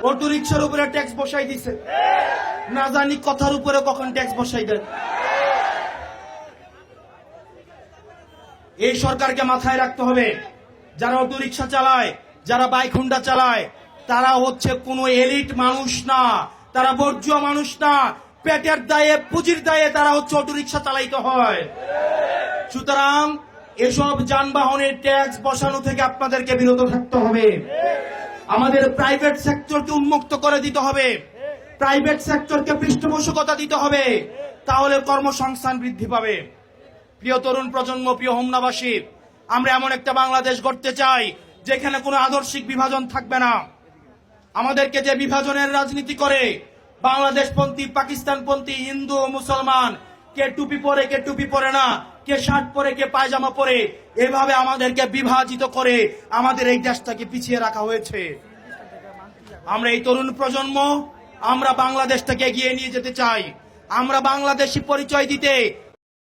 Auto রিক্সার উপরে tax বসাই দিছে, না জানি কথার উপরে কখন ট্যাক্স বসাই দেন। এই সরকারকে মাথায় রাখতে হবে, যারা অটো রিক্সা চালায়, যারা বাইক হুন্ডা চালায়, তারা হচ্ছে কোনো এলিট মানুষ না, তারা বর্জ্য মানুষ না। পেটের দায়ে, পুঁজির দায়ে তারা হচ্ছে অটো রিক্সা চালাইতে হয়। সুতরাং এসব যানবাহনের ট্যাক্স বসানো থেকে আপনাদেরকে বিরত থাকতে হবে। আমাদের প্রাইভেট সেক্টরকে উন্মুক্ত করে দিতে হবে, প্রাইভেট সেক্টরকে পৃষ্ঠপোষকতা দিতে হবে, তাহলে কর্মসংস্থান বৃদ্ধি পাবে। প্রিয় তরুণ প্রজন্ম, প্রিয় হোমনাবাসী, আমরা এমন একটা বাংলাদেশ গড়তে চাই যেখানে কোনো আদর্শিক বিভাজন থাকবে না। আমাদেরকে যে বিভাজনের রাজনীতি করে, বাংলাদেশপন্থী, পাকিস্তানপন্থী, হিন্দু ও মুসলমান, কে টুপি পরে কে টুপি পরে না, কে শার্ট পরে কে পায়জামা পরে, এভাবে আমাদেরকে বিভাজিত করে আমাদের এই দেশটাকে পিছিয়ে রাখা হয়েছে। আমরা এই তরুণ প্রজন্ম, আমরা বাংলাদেশটাকে এগিয়ে নিয়ে যেতে চাই। আমরা বাংলাদেশি পরিচয় দিতে